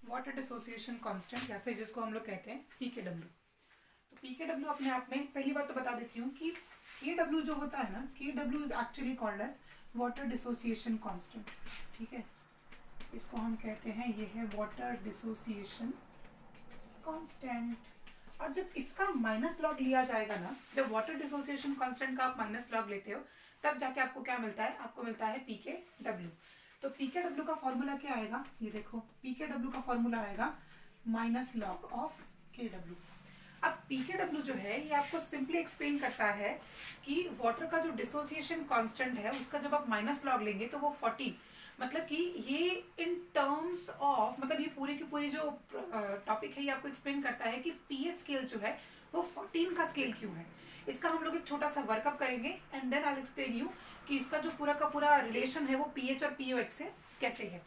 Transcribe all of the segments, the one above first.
Water dissociation constant या फिर जिसको हम लोग कहते हैं पीकेडब्ल्यू। तो पीकेडब्ल्यू अपने आप में पहली बात तो बता देती हूँ कि केडब्ल्यू जो होता है ना, KW is actually called as water dissociation constant. ठीक है, इसको हम कहते हैं, ये है वाटर डिसोसिएशन कांस्टेंट। और जब इसका माइनस लॉग लिया जाएगा ना, जब वाटर डिसोसिएशन कांस्टेंट का आप माइनस लॉग लेते हो तब जाके आपको क्या मिलता है, आपको मिलता है पीकेडब्ल्यू। तो पीकेडब्ल्यू का फॉर्मूला क्या आएगा, ये देखो, पीकेडब्ल्यू का फॉर्मूला आएगा माइनस लॉग ऑफ केडब्ल्यू। अब पीकेडब्ल्यू जो है ये आपको सिंपली एक्सप्लेन करता है कि वाटर का जो डिसोसिएशन कांस्टेंट है उसका जब आप माइनस लॉग लेंगे तो वो 14, मतलब कि ये इन टर्म्स ऑफ, मतलब ये पूरी की पूरी जो टॉपिक है ये आपको एक्सप्लेन करता है कि पीएच स्केल जो है वो 14 का स्केल क्यों है। इसका हम लोग एक छोटा सा वर्कअप करेंगे and then I will explain you कि इसका जो पूरा का पूरा रिलेशन है वो पीएच और पीओएच से कैसे है।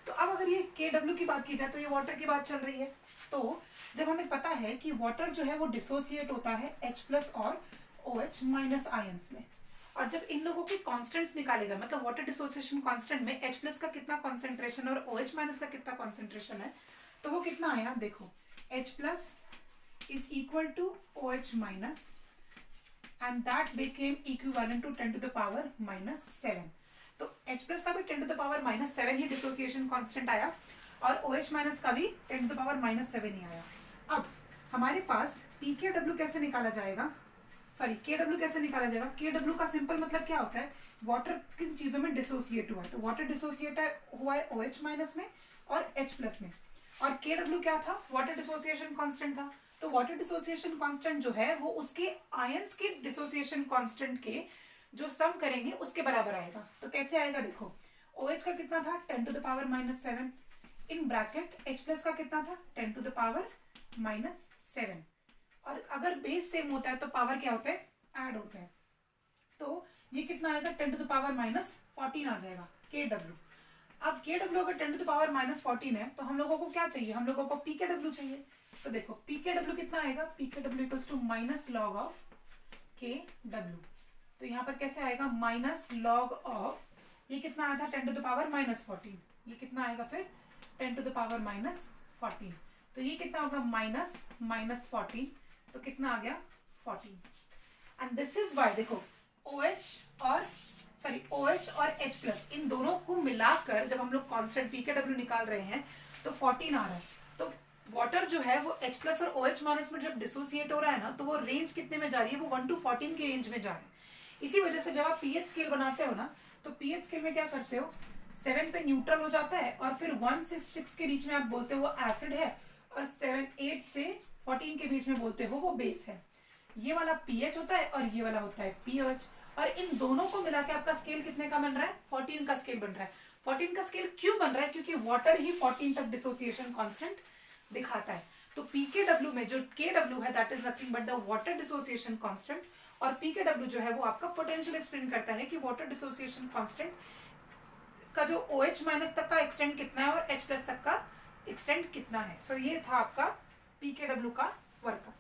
तो अब अगर ये केडब्ल्यू की बात की जाए तो ये वाटर की बात चल रही है। तो जब हमें पता है कि वाटर जो है वो डिसोसिएट होता है H+ और OH- आयंस में, और जब इन लोगों के कांस्टेंट्स निकालेगा, मतलब वाटर डिसोसिएशन कांस्टेंट में H+ का कितना कॉन्सेंट्रेशन और OH- का कितना कॉन्सेंट्रेशन है, तो वो कितना आया, देखो, H+ is equal to OH- and that became equivalent to 10 to the power -7। तो H+ का भी 10 to the power -7 he dissociation constant आया और OH- का भी 10 to the power -7 ही आया। अब हमारे पास pKw कैसे निकाला जाएगा, सॉरी KW कैसे निकाला जाएगा। KW का सिंपल मतलब क्या होता है, वाटर किन चीजों में डिसोसिएट हुआ है, तो वाटर डिसोसिएट हुआ है OH- में और H+ में, और KW क्या था, वाटर डिसोसिएशन कांस्टेंट था। तो वाटर डिसोसिएशन कांस्टेंट जो है वो उसके आयंस के डिसोसिएशन कांस्टेंट के जो सम करेंगे उसके बराबर आएगा। तो कैसे आएगा, देखो, OH का कितना था, 10 to the power -7 in bracket, H+ का कितना था, 10 to the power -7, और अगर बेस सेम होता है तो पावर क्या होता है, ऐड होता है। तो ये कितना आएगा, 10 to the power -14 आ जाएगा KW। अब KW अगर 10 to the power -14 है तो हम लोगों को क्या चाहिए, हम लोगों को pKw चाहिए। तो देखो pKw कितना आएगा, pKw equals to minus log of KW। तो यहाँ पर कैसे आएगा, माइनस लॉग ऑफ, ये कितना आया था 10 to the power -14, ये कितना आएगा फिर 10 to the power -14, तो ये कितना होगा -14, तो कितना आ गया 14। एंड दिस इज वाई, देखो, OH और H+ इन दोनों को मिलाकर जब हम लोग कांस्टेंट pKw निकाल रहे हैं तो 14 आ रहा है। तो वाटर जो है वो H+ और OH- में जब डिसोसिएट हो रहा है ना, तो वो रेंज कितने में जा रही है, वो 1 to 14 की रेंज में जा रहा है। इसी वजह से जब आप पीएच स्केल बनाते हो ना, तो पीएच स्केल में क्या करते हो, 7 पे न्यूट्रल हो जाता है और फिर 1 से 6 के बीच में आप बोलते हो वो एसिड है, और 8 से 14 के बीच में बोलते हो वो बेस है। ये वाला पीएच होता है और ये वाला होता है पीओएच, और इन दोनों को मिला के आपका स्केल कितने का बन रहा है, 14 का स्केल बन रहा है। 14 का स्केल क्यों बन रहा है, क्योंकि वाटर ही 14 तक डिसोसिएशन कांस्टेंट दिखाता है। तो पीकेडब्ल्यू में जो केडब्ल्यू है that is nothing but the water dissociation constant, और पीकेडब्ल्यू जो है वो आपका पोटेंशियल एक्सप्लेन करता है कि वाटर डिसोसिएशन कांस्टेंट का जो OH- तक का एक्सटेंड कितना है और H+ तक का एक्सटेंड कितना है। सो ये था आपका पीकेडब्ल्यू का वर्कअप।